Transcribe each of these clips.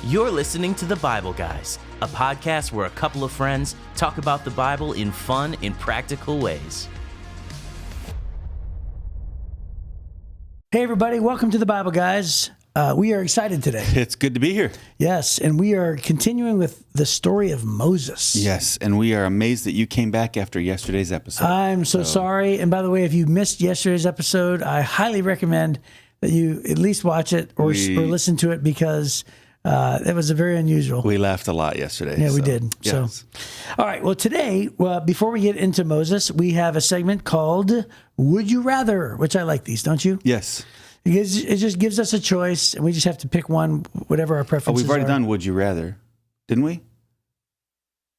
You're listening to The Bible Guys, a podcast where a couple of friends talk about the Bible in fun and practical ways. Hey everybody, welcome to The Bible Guys. We are excited today. It's good to be here. Yes, and we are continuing with the story of Moses. Yes, and we are amazed that you came back after yesterday's episode. I'm so sorry. And by the way, if you missed yesterday's episode, I highly recommend that you at least watch it or listen to it because it was a very unusual. We laughed a lot yesterday. Yeah, we did. Yes. So, all right. Well, today, before we get into Moses, we have a segment called Would You Rather, which I like these, don't you? Yes. Because it just gives us a choice, and we just have to pick one, whatever our preferences are. We've already done Would You Rather, didn't we?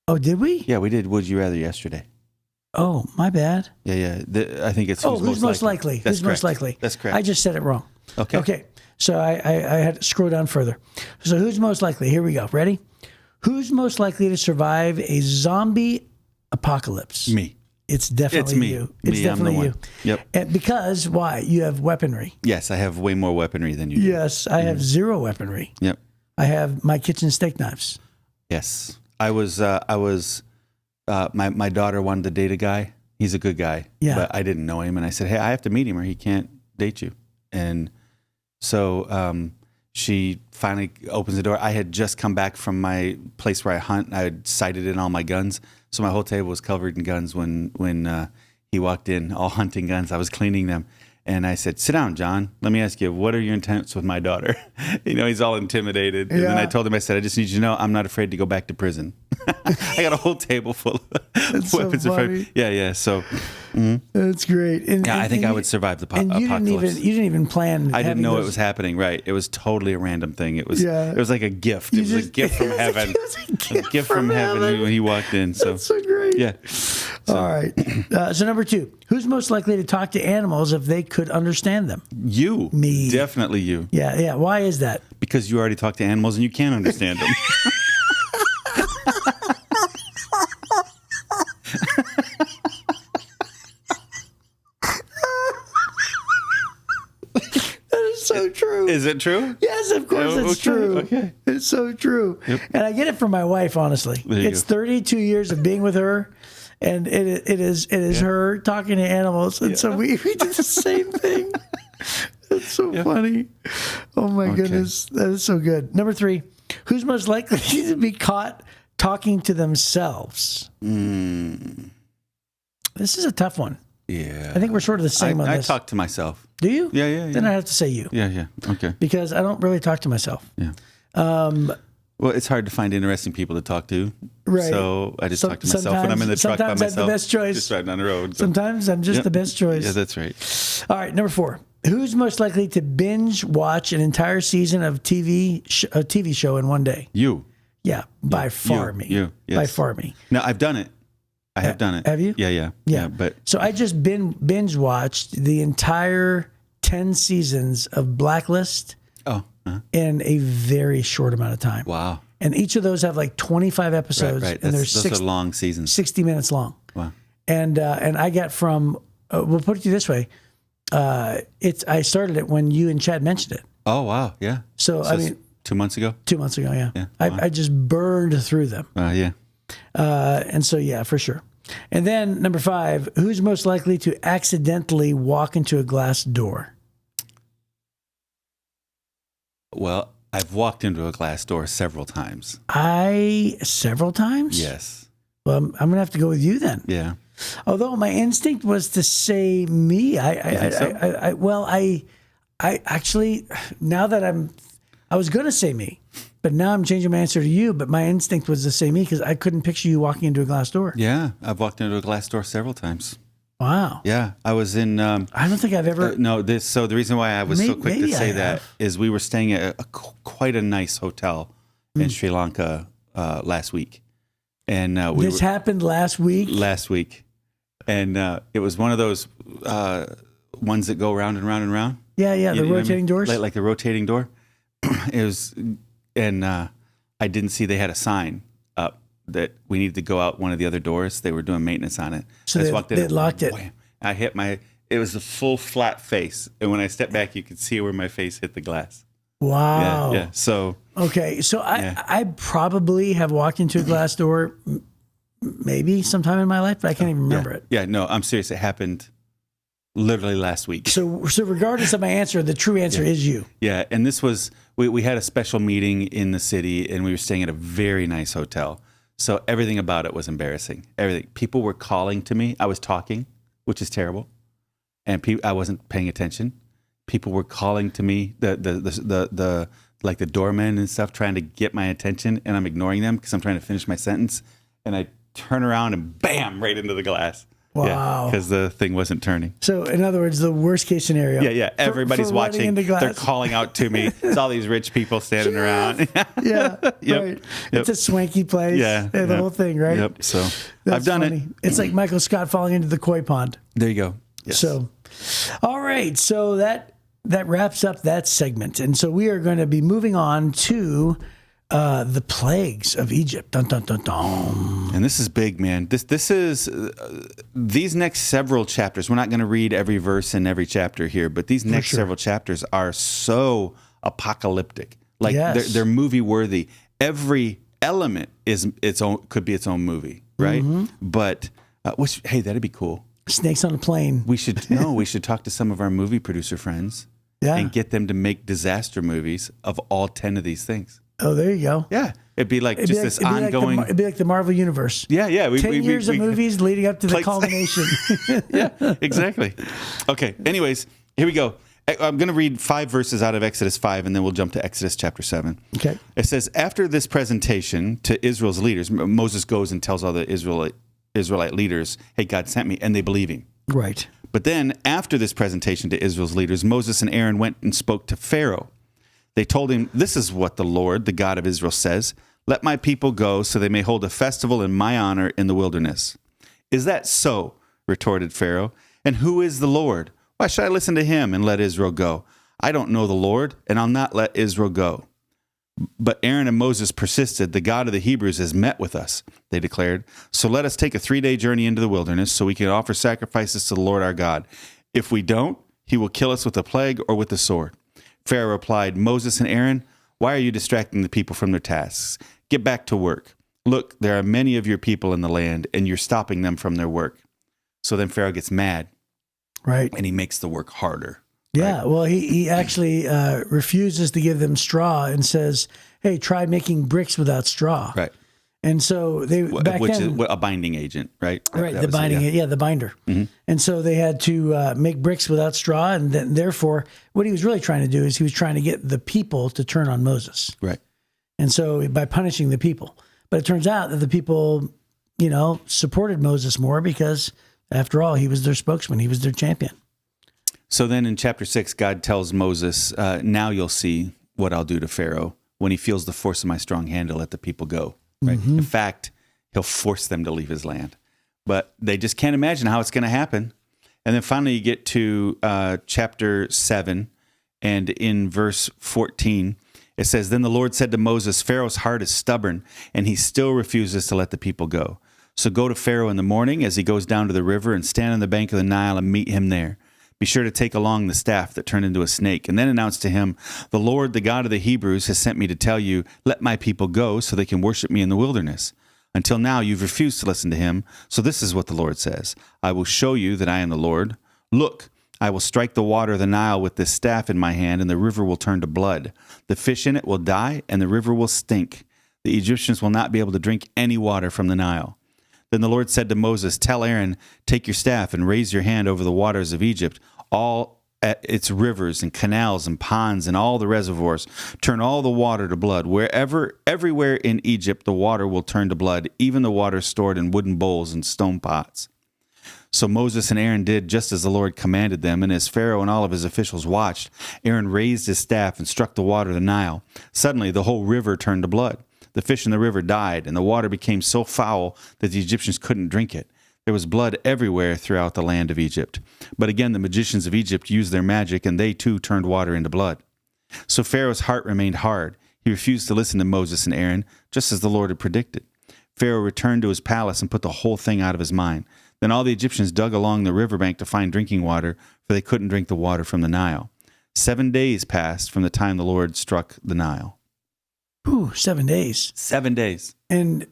Oh, did we? Yeah, we did Would You Rather yesterday. Oh, my bad. Yeah. I think it's who's most likely? That's Who's correct. most likely? That's correct. I just said it wrong. Okay. So I had to scroll down further. So who's most likely? Here we go. Ready? Who's most likely to survive a zombie apocalypse? Me. It's definitely me. you. It's Me, definitely I'm the you. one. Yep. And because why? You have weaponry. Yes, I have way more weaponry than you do. Yes, I have zero weaponry. Yep. I have my kitchen steak knives. Yes. My daughter wanted to date a guy. He's a good guy. Yeah. But I didn't know him. And I said, hey, I have to meet him or he can't date you. And so she finally opens the door. I had just come back from my place where I hunt. I had sighted in all my guns. So my whole table was covered in guns when he walked in, all hunting guns. I was cleaning them. And I said, sit down, John. Let me ask you, what are your intents with my daughter? He's all intimidated. And then I told him, I said, I just need you to know I'm not afraid to go back to prison. I got a whole table full of weapons. So funny. Yeah. So That's great. I think I would survive the apocalypse. You didn't even plan. I didn't know it was happening. Right. It was totally a random thing. It was like a gift. It was a gift from heaven. It was a gift from heaven when he walked in. So that's so great. Yeah. All right. So number 2, who's most likely to talk to animals if they could understand them? You. Me. Definitely you. Yeah. Why is that? Because you already talk to animals and you can't understand them. So true. Is it true? Yes, of course it's true. Okay. It's so true. Yep. And I get it from my wife, honestly. It's 32 years of being with her, and it is her talking to animals. And so we do the same thing. It's so funny. Oh my goodness. That is so good. Number 3, who's most likely to be caught talking to themselves? This is a tough one. Yeah. I think we're sort of the same on this. I talk to myself. Do you? Yeah. Then I have to say you. Yeah. Okay. Because I don't really talk to myself. Yeah. Well, it's hard to find interesting people to talk to. Right. So I just talk to myself when I'm in the truck by myself. Sometimes I'm the best choice. Just riding on the road. So. Sometimes I'm just the best choice. Yeah, that's right. All right, number 4. Who's most likely to binge watch an entire season of a TV show in one day? You. Yeah, by far me. You. Yes. By far me. No, I've done it. I have done it. Have you? Yeah. But so I just binge watched the entire 10 seasons of Blacklist in a very short amount of time. Wow. And each of those have like 25 episodes, Right. and Those are long seasons. 60 minutes long. Wow. And I got from we'll put it to you this way. I started it when you and Chad mentioned it. Oh wow, yeah. So I mean, 2 months ago. 2 months ago, yeah. Wow. I just burned through them. Yeah. And so yeah, for sure. And then number 5, who's most likely to accidentally walk into a glass door? Well, I've walked into a glass door several times. Several times? Yes. Well, I'm going to have to go with you then. Yeah. Although my instinct was to say me. I actually, now that I was going to say me, but now I'm changing my answer to you. But my instinct was to say me because I couldn't picture you walking into a glass door. Yeah, I've walked into a glass door several times. Wow. Yeah, I was in. I don't think I've ever. So the reason why I was so quick to say that is we were staying at quite a nice hotel in Sri Lanka last week, and this happened last week. Last week, and it was one of those ones that go round and round and round. Yeah, the rotating doors, like the rotating door. It was, and I didn't see they had a sign up that we needed to go out one of the other doors. They were doing maintenance on it. So they locked it. Wham. I hit it was a full flat face. And when I stepped back, you could see where my face hit the glass. Wow. Yeah. So okay, so I probably have walked into a glass door maybe sometime in my life, but I can't even remember it. Yeah, no, I'm serious. It happened literally last week. So regardless of my answer, the true answer is you. Yeah, and this was, we had a special meeting in the city, and we were staying at a very nice hotel. So everything about it was embarrassing. Everything. People were calling to me. I was talking, which is terrible, and I wasn't paying attention. People were calling to me, the like the doorman and stuff, trying to get my attention, and I'm ignoring them because I'm trying to finish my sentence, and I turn around and bam, right into the glass. Wow. Because the thing wasn't turning. So, in other words, the worst case scenario. Yeah. Everybody's watching. They're calling out to me. It's all these rich people standing around. Yeah. Yep. Right. It's a swanky place. Yeah. The whole thing, right? Yep. So, That's I've done funny. it. It's like Michael Scott falling into the koi pond. There you go. Yes. So, all right. So, that wraps up that segment. And so, we are going to be moving on to the plagues of Egypt. Dun, dun, dun, dun. And this is big, man. This is these next several chapters. We're not going to read every verse in every chapter here, but these next several chapters are so apocalyptic. Like they're movie worthy. Every element is could be its own movie, right? Mm-hmm. But hey, that'd be cool. Snakes on a plane. We should talk to some of our movie producer friends and get them to make disaster movies of all 10 of these things. Oh, there you go. Yeah. It'd be like this ongoing... It'd be like the Marvel Universe. Yeah. 10 years of movies leading up to the culmination. Yeah, exactly. Okay, anyways, here we go. I'm going to read 5 verses out of Exodus 5, and then we'll jump to Exodus chapter 7. Okay. It says, after this presentation to Israel's leaders, Moses goes and tells all the Israelite leaders, hey, God sent me, and they believe him. Right. But then, after this presentation to Israel's leaders, Moses and Aaron went and spoke to Pharaoh. They told him, this is what the Lord, the God of Israel, says. Let my people go so they may hold a festival in my honor in the wilderness. Is that so? Retorted Pharaoh. And who is the Lord? Why should I listen to him and let Israel go? I don't know the Lord, and I'll not let Israel go. But Aaron and Moses persisted. The God of the Hebrews has met with us, they declared. So let us take a 3-day journey into the wilderness so we can offer sacrifices to the Lord our God. If we don't, he will kill us with a plague or with the sword. Pharaoh replied, Moses and Aaron, why are you distracting the people from their tasks? Get back to work. Look, there are many of your people in the land, and you're stopping them from their work. So then Pharaoh gets mad. Right. And he makes the work harder. Yeah. Right? Well, he actually refuses to give them straw and says, hey, try making bricks without straw. Right. And so they back which then, is a binding agent, right? Right, the binding, the binder. Mm-hmm. And so they had to make bricks without straw, and then, therefore, what he was really trying to do is he was trying to get the people to turn on Moses. Right. And so by punishing the people, but it turns out that the people, supported Moses more because, after all, he was their spokesman, he was their champion. So then in chapter 6, God tells Moses, now you'll see what I'll do to Pharaoh when he feels the force of my strong hand to let the people go. Right? Mm-hmm. In fact, he'll force them to leave his land. But they just can't imagine how it's going to happen. And then finally you get to chapter 7, and in verse 14, it says, Then the Lord said to Moses, Pharaoh's heart is stubborn, and he still refuses to let the people go. So go to Pharaoh in the morning as he goes down to the river and stand on the bank of the Nile and meet him there. Be sure to take along the staff that turned into a snake, and then announce to him, The Lord, the God of the Hebrews, has sent me to tell you, let my people go so they can worship me in the wilderness. Until now, you've refused to listen to him. So this is what the Lord says. I will show you that I am the Lord. Look, I will strike the water of the Nile with this staff in my hand, and the river will turn to blood. The fish in it will die, and the river will stink. The Egyptians will not be able to drink any water from the Nile. Then the Lord said to Moses, Tell Aaron, take your staff and raise your hand over the waters of Egypt, all at its rivers and canals and ponds and all the reservoirs. Turn all the water to blood. Everywhere in Egypt, the water will turn to blood, even the water stored in wooden bowls and stone pots. So Moses and Aaron did just as the Lord commanded them, and as Pharaoh and all of his officials watched, Aaron raised his staff and struck the water of the Nile. Suddenly, the whole river turned to blood. The fish in the river died, and the water became so foul that the Egyptians couldn't drink it. There was blood everywhere throughout the land of Egypt. But again, the magicians of Egypt used their magic, and they too turned water into blood. So Pharaoh's heart remained hard. He refused to listen to Moses and Aaron, just as the Lord had predicted. Pharaoh returned to his palace and put the whole thing out of his mind. Then all the Egyptians dug along the riverbank to find drinking water, for they couldn't drink the water from the Nile. 7 days passed from the time the Lord struck the Nile. Ooh, 7 days. 7 days. And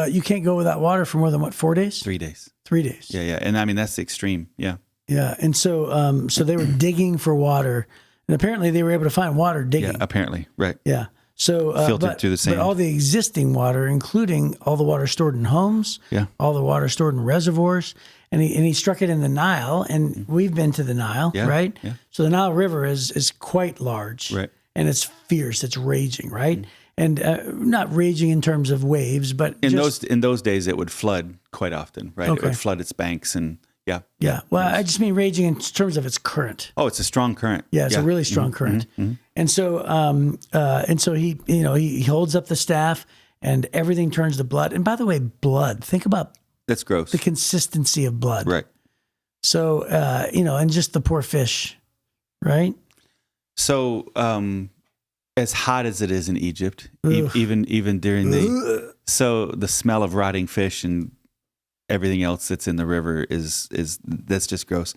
you can't go without water for more than what, 4 days? 3 days. 3 days. Yeah. And I mean, that's the extreme. Yeah. Yeah. And so so they were digging for water. And apparently they were able to find water digging. Yeah, apparently. Right. Yeah. So filtered through the sand. But all the existing water, including all the water stored in homes, all the water stored in reservoirs, and he struck it in the Nile, and we've been to the Nile, right? Yeah. So the Nile River is quite large, right? And it's fierce, it's raging, right? And not raging in terms of waves, but in those days it would flood quite often, right? Okay. It would flood its banks and. Yeah. Well, I just mean raging in terms of its current. Oh, it's a strong current. Yeah, it's a really strong current. Mm-hmm. And so he holds up the staff, and everything turns to blood. And by the way, blood. Think about that's gross. The consistency of blood. Right. So and just the poor fish, right? So as hot as it is in Egypt, even during the smell of rotting fish and everything else that's in the river is that's just gross.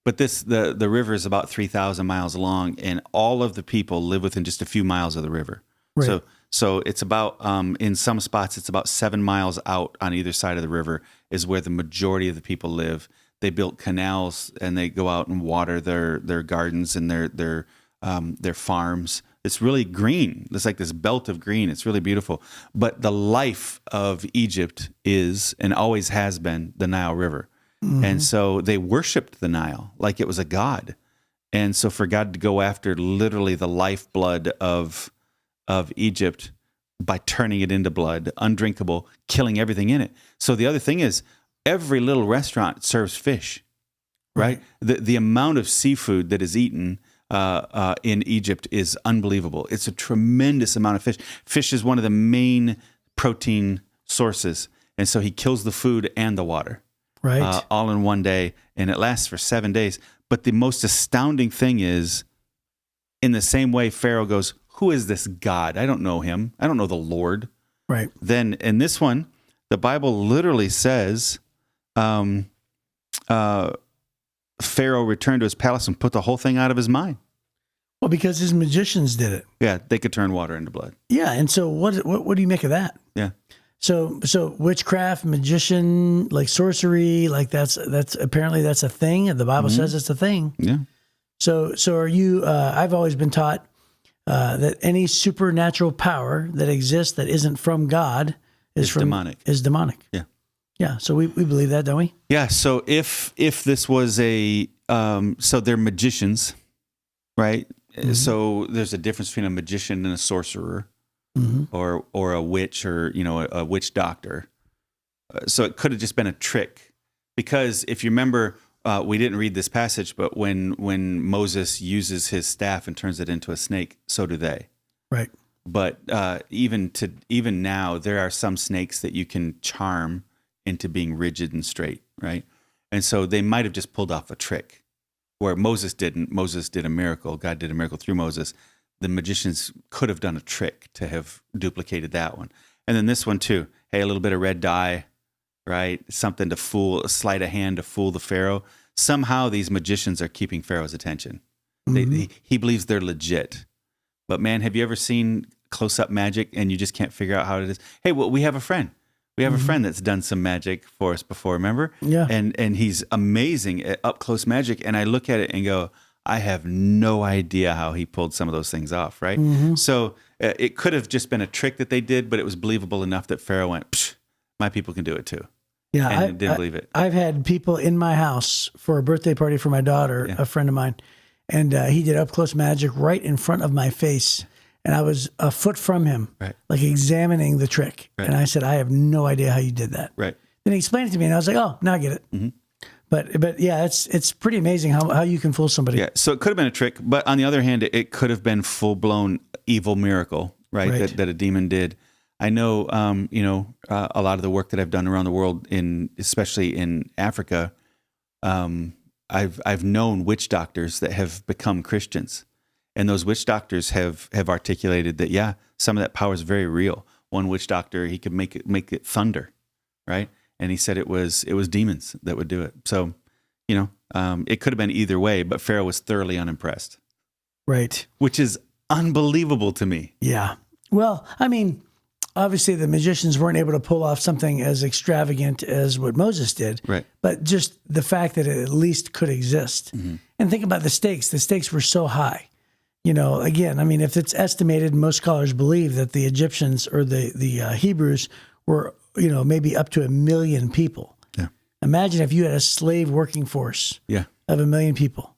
But the river is about 3,000 miles long, and all of the people live within just a few miles of the river. Right. So it's about in some spots it's about 7 miles out on either side of the river is where the majority of the people live. They built canals and they go out and water their gardens and their farms. It's really green. It's like this belt of green. It's really beautiful. But the life of Egypt is, and always has been, the Nile River. Mm-hmm. And so they worshiped the Nile like it was a god. And so for God to go after literally the lifeblood of Egypt by turning it into blood, undrinkable, killing everything in it. So the other thing is, every little restaurant serves fish, right? The amount of seafood that is eaten in Egypt is unbelievable. It's a tremendous amount of fish. Fish is one of the main protein sources. And so he kills the food and the water, right? All in one day. And it lasts for 7 days. But the most astounding thing is, in the same way Pharaoh goes, who is this God? I don't know him. I don't know the Lord. Right. Then in this one, the Bible literally says, Pharaoh returned to his palace and put the whole thing out of his mind. Well, because his magicians did it. Yeah, they could turn water into blood. Yeah, and so what do you make of that? Yeah. So witchcraft, magician, like sorcery, like that's apparently that's a thing. The Bible says it's a thing. Yeah. So are you? I've always been taught that any supernatural power that exists that isn't from God is demonic. Is demonic. Yeah. Yeah, so we believe that, don't we? Yeah. So if this was so they're magicians, right? Mm-hmm. So there's a difference between a magician and a sorcerer, or a witch, or a witch doctor. So it could have just been a trick, because if you remember, we didn't read this passage, but when Moses uses his staff and turns it into a snake, so do they. Right. But even now, there are some snakes that you can charm into being rigid and straight, right? And so they might have just pulled off a trick where Moses didn't. Moses did a miracle. God did a miracle through Moses. The magicians could have done a trick to have duplicated that one. And then this one too. Hey, a little bit of red dye, right? Something to fool, sleight of hand to fool the Pharaoh. Somehow these magicians are keeping Pharaoh's attention. He believes they're legit. But man, have you ever seen close-up magic and you just can't figure out how it is? Hey, well, we have a friend. We have a friend that's done some magic for us before, remember? Yeah. And he's amazing at up-close magic. And I look at it and go, I have no idea how he pulled some of those things off, right? Mm-hmm. So it could have just been a trick that they did, but it was believable enough that Pharaoh went, psh, my people can do it too. Yeah, and I didn't believe it. I've had people in my house for a birthday party for my daughter, a friend of mine, and he did up-close magic right in front of my face. And I was a foot from him, like examining the trick. Right. And I said, I have no idea how you did that. Right. Then he explained it to me, and I was like, oh, now I get it. Mm-hmm. But yeah, it's pretty amazing how you can fool somebody. Yeah, so it could have been a trick, but on the other hand, it could have been full-blown evil miracle, right? That a demon did. I know, a lot of the work that I've done around the world, especially in Africa, I've known witch doctors that have become Christians. And those witch doctors have articulated that, some of that power is very real. One witch doctor, he could make it thunder, right? And he said it was demons that would do it. So, it could have been either way, but Pharaoh was thoroughly unimpressed. Right. which is unbelievable to me. Yeah. Well, I mean, obviously the magicians weren't able to pull off something as extravagant as what Moses did. Right. But just the fact that it at least could exist. And think about the stakes. The stakes were so high. Again, I mean, if it's estimated, most scholars believe that the Egyptians or the Hebrews were, maybe up to 1 million people. Yeah. Imagine if you had a slave working force of 1 million people.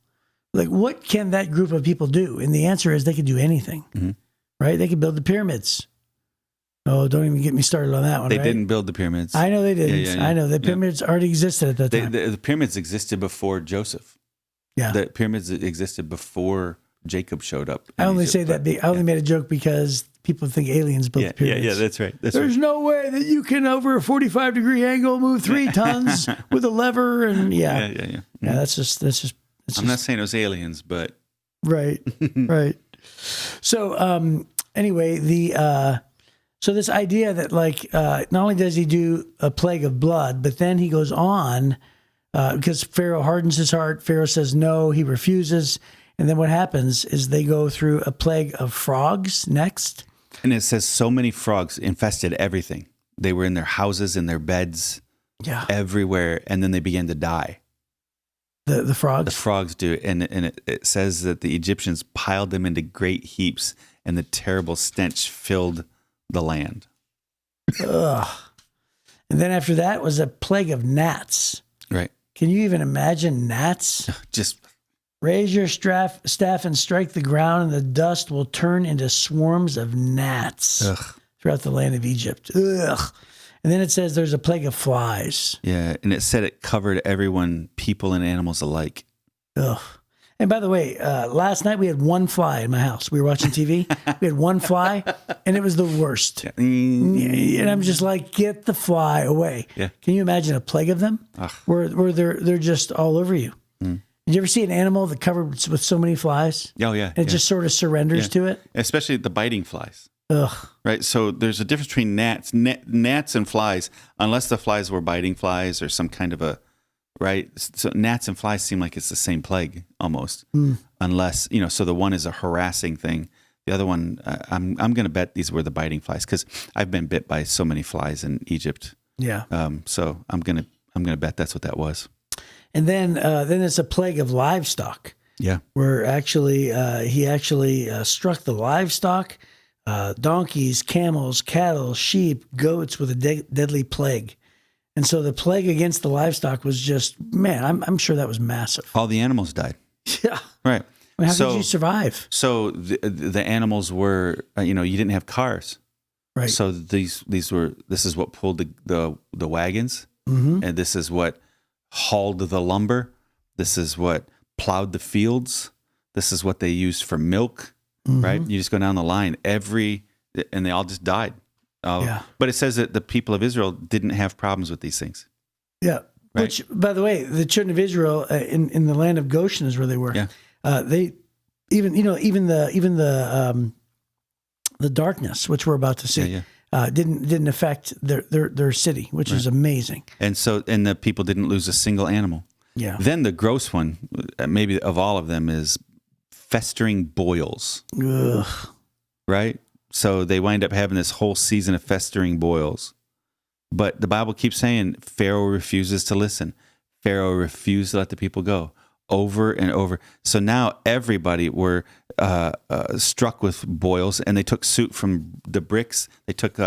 Like, what can that group of people do? And the answer is they could do anything, right? They could build the pyramids. Oh, don't even get me started on that one. They didn't build the pyramids. I know they didn't. Yeah. I know the pyramids already existed at that time. The pyramids existed before Joseph. Yeah. The pyramids existed before Jacob showed up. I only say that. I only made a joke because people think aliens built the pyramids. Yeah, that's right. There's no way that you can, over a 45-degree angle, move 3 tons with a lever. And yeah, that's just. I'm not saying it was aliens, but right. So anyway, so this idea that not only does he do a plague of blood, but then he goes on because Pharaoh hardens his heart. Pharaoh says no, he refuses. And then what happens is they go through a plague of frogs next. And it says so many frogs infested everything. They were in their houses, in their beds, everywhere. And then they began to die. The frogs? The frogs do. And it says that the Egyptians piled them into great heaps, and the terrible stench filled the land. Ugh. And then after that was a plague of gnats. Right. Can you even imagine gnats? Just raise your staff and strike the ground, and the dust will turn into swarms of gnats throughout the land of Egypt. Ugh. And then it says there's a plague of flies. Yeah, and it said it covered everyone, people and animals alike. Ugh. And by the way, last night we had 1 fly in my house. We were watching TV. We had 1 fly, and it was the worst. And I'm just like, get the fly away. Yeah. Can you imagine a plague of them? Where they're just all over you? Did you ever see an animal that covered with so many flies? Oh, yeah. And it just sort of surrenders to it? Especially the biting flies. Ugh. Right? So there's a difference between gnats and flies, unless the flies were biting flies or some kind of a, right? So gnats and flies seem like it's the same plague almost, unless, so the one is a harassing thing. The other one, I'm going to bet these were the biting flies because I've been bit by so many flies in Egypt. Yeah. So I'm going to bet that's what that was. And then it's a plague of livestock. Yeah. Where he actually struck the livestock, donkeys, camels, cattle, sheep, goats with a deadly plague. And so the plague against the livestock was just, man, I'm sure that was massive. All the animals died. Yeah. Right. I mean, how did you survive? So the animals were, you didn't have cars. Right. So this is what pulled the wagons. Mm-hmm. And this is what hauled the lumber. This is what plowed the fields. This is what they used for milk, right? You just go down the line, and they all just died. But it says that the people of Israel didn't have problems with these things. Yeah. Right? Which, by the way, the children of Israel in the land of Goshen is where they were. Yeah. They even the darkness, which we're about to see, didn't affect their city, which is amazing. And the people didn't lose a single animal. Yeah. Then the gross one, maybe of all of them, is festering boils. Ugh. Right? So they wind up having this whole season of festering boils. But the Bible keeps saying Pharaoh refuses to listen. Pharaoh refused to let the people go over and over. So now everybody were struck with boils, and they took soot from the bricks. They took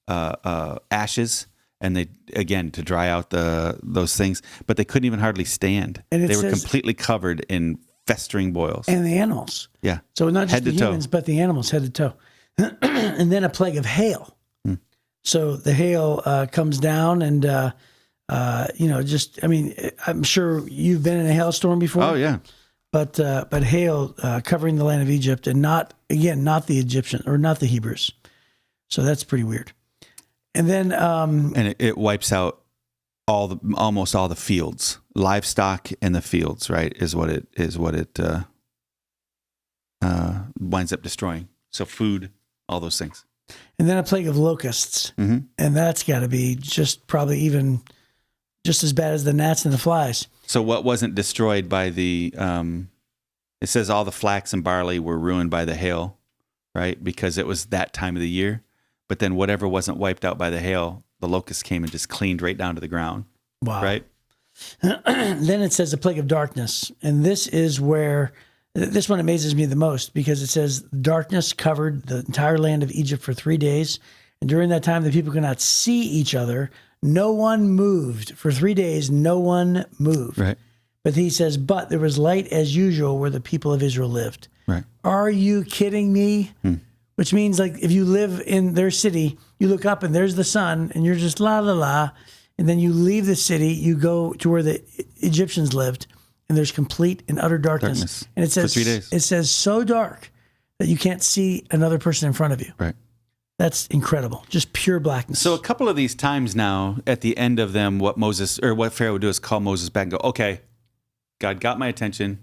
ashes, and they, again, to dry out those things. But they couldn't even hardly stand. And they were completely covered in festering boils. And the animals. Yeah. So not just the humans, but the animals head to toe. And then a plague of hail. So the hail comes down, and I'm sure you've been in a hailstorm before. Oh yeah. But hail covering the land of Egypt, and not the Egyptian or not the Hebrews. So that's pretty weird. And then and it wipes out almost all the fields, livestock in the fields. Right, is what it winds up destroying. So food, all those things. And then a plague of locusts. Mm-hmm. And that's got to be probably even just as bad as the gnats and the flies. So what wasn't destroyed by the It says all the flax and barley were ruined by the hail, right? Because it was that time of the year. But then whatever wasn't wiped out by the hail, the locusts came and just cleaned right down to the ground. Wow. Right? Then it says the plague of darkness. And this is where, this one amazes me the most, because it says darkness covered the entire land of Egypt for 3 days. And during that time, the people could not see each other. No one moved. For 3 days, no one moved. Right. But he says, but there was light as usual where the people of Israel lived. Right. Are you kidding me? Which means, like, if you live in their city, you look up and there's the sun and you're just la, la, la. And then you leave the city, you go to where the Egyptians lived, and there's complete and utter darkness. And it says, for 3 days. It says so dark that you can't see another person in front of you. Right. That's incredible. Just pure blackness. So a couple of these times now, at the end of them, what Pharaoh would do is call Moses back and go, okay, God got my attention.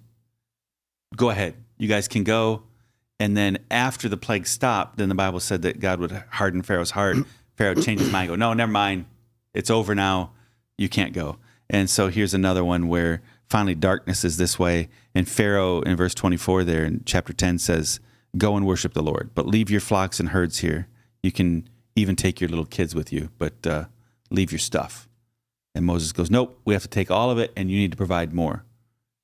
Go ahead. You guys can go. And then after the plague stopped, then the Bible said that God would harden Pharaoh's heart. Pharaoh would change his mind, go, no, never mind. It's over now. You can't go. And so here's another one where finally darkness is this way. And Pharaoh in verse 24 there in chapter 10 says, go and worship the Lord, but leave your flocks and herds here. You can even take your little kids with you, but leave your stuff. And Moses goes, nope, we have to take all of it, and you need to provide more.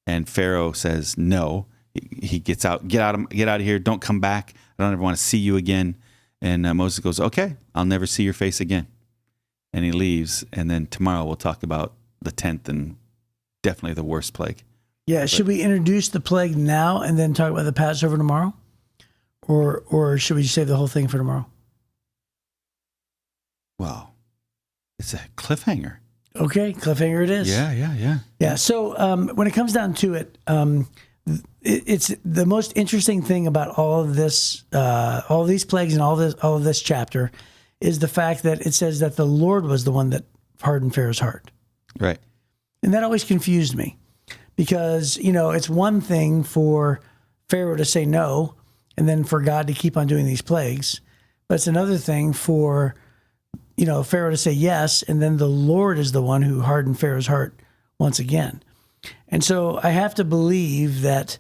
And Pharaoh says, no. He gets out, get out of here. Don't come back. I don't ever want to see you again. And Moses goes, okay, I'll never see your face again. And he leaves. And then tomorrow we'll talk about the 10th and definitely the worst plague. Yeah. Should we introduce the plague now and then talk about the Passover tomorrow? Or should we save the whole thing for tomorrow? Wow. It's a cliffhanger. Okay. Cliffhanger it is. Yeah. Yeah. So when it comes down to it, it's the most interesting thing about all of this, all of these plagues and all of this chapter is the fact that it says that the Lord was the one that hardened Pharaoh's heart. Right. And that always confused me because, it's one thing for Pharaoh to say no and then for God to keep on doing these plagues. But it's another thing for, Pharaoh to say yes, and then the Lord is the one who hardened Pharaoh's heart once again. And so I have to believe that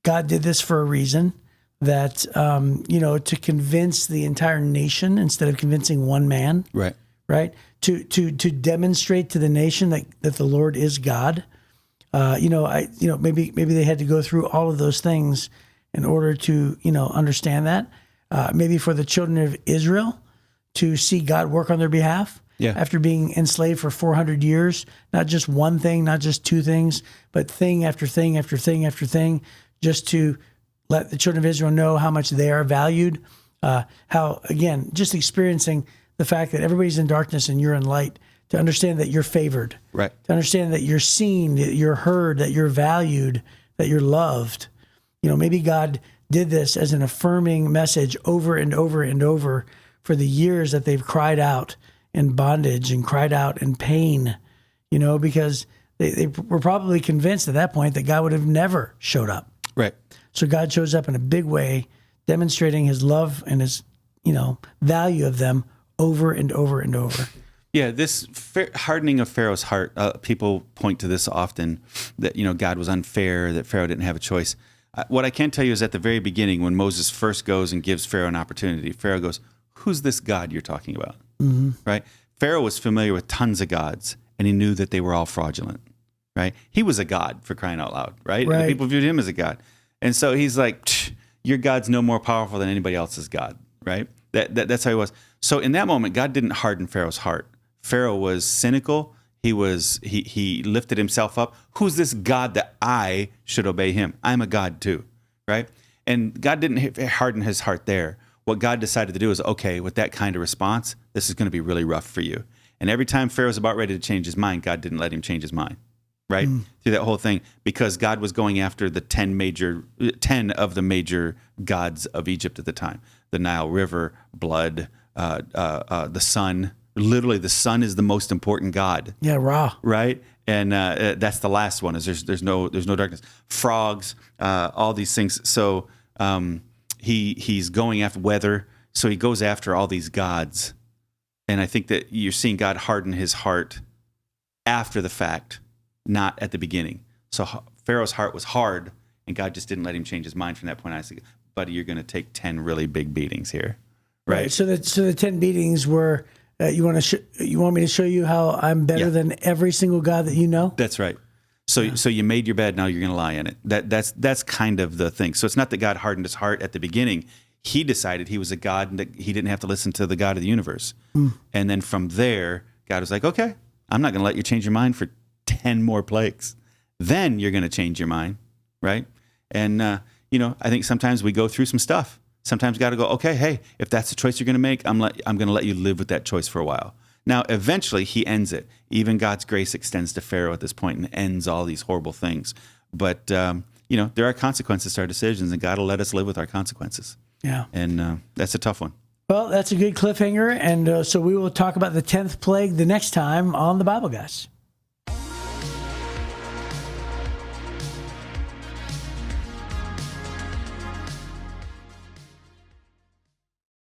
God did this for a reason, that, to convince the entire nation instead of convincing one man. Right. Right. To demonstrate to the nation that the Lord is God. Maybe they had to go through all of those things in order to, understand that. Maybe for the children of Israel to see God work on their behalf. Yeah. After being enslaved for 400 years, not just one thing, not just two things, but thing after thing after thing after thing, just to let the children of Israel know how much they are valued. How, again, just experiencing the fact that everybody's in darkness and you're in light, to understand that you're favored. Right. To understand that you're seen, that you're heard, that you're valued, that you're loved. Maybe God did this as an affirming message over and over and over for the years that they've cried out in bondage and cried out in pain, because they were probably convinced at that point that God would have never showed up. Right. So God shows up in a big way, demonstrating his love and his, value of them over and over and over. Yeah, this hardening of Pharaoh's heart, people point to this often, that, God was unfair, that Pharaoh didn't have a choice. What I can tell you is at the very beginning, when Moses first goes and gives Pharaoh an opportunity, Pharaoh goes, who's this God you're talking about? Mm-hmm. Right? Pharaoh was familiar with tons of gods, and he knew that they were all fraudulent. Right? He was a god, for crying out loud. Right? The people viewed him as a god. And so he's like, your God's no more powerful than anybody else's God. Right? That's how he was. So in that moment, God didn't harden Pharaoh's heart. Pharaoh was cynical. He lifted himself up. Who's this God that I should obey him? I'm a God too, right? And God didn't harden his heart there. What God decided to do is, okay, with that kind of response, this is going to be really rough for you. And every time Pharaoh's about ready to change his mind, God didn't let him change his mind, right? Through that whole thing, because God was going after the 10 of the major gods of Egypt at the time: the Nile River, blood, the sun. Literally, the sun is the most important god. Yeah, Ra. Right, and that's the last one. Is there's no darkness. Frogs, all these things. So he's going after weather. So he goes after all these gods, and I think that you're seeing God harden his heart after the fact, not at the beginning. So Pharaoh's heart was hard And God just didn't let him change his mind from that point on. I said, buddy, you're going to take 10 really big beatings here. Right. So the 10 beatings were, you want me to show you how I'm better than every single God that you know? That's right. So you made your bed, now you're going to lie in it. That's kind of the thing. So it's not that God hardened his heart at the beginning. He decided he was a God and that he didn't have to listen to the God of the universe. And then from there, God was like, okay, I'm not going to let you change your mind for 10 more plagues. Then you're going to change your mind, right? And, I think sometimes we go through some stuff. Sometimes God will go, okay, hey, if that's the choice you're going to make, I'm going to let you live with that choice for a while. Now, eventually, he ends it. Even God's grace extends to Pharaoh at this point and ends all these horrible things. But, there are consequences to our decisions, and God will let us live with our consequences. Yeah. And that's a tough one. Well, that's a good cliffhanger. And so we will talk about the 10th plague the next time on The Bible Guys.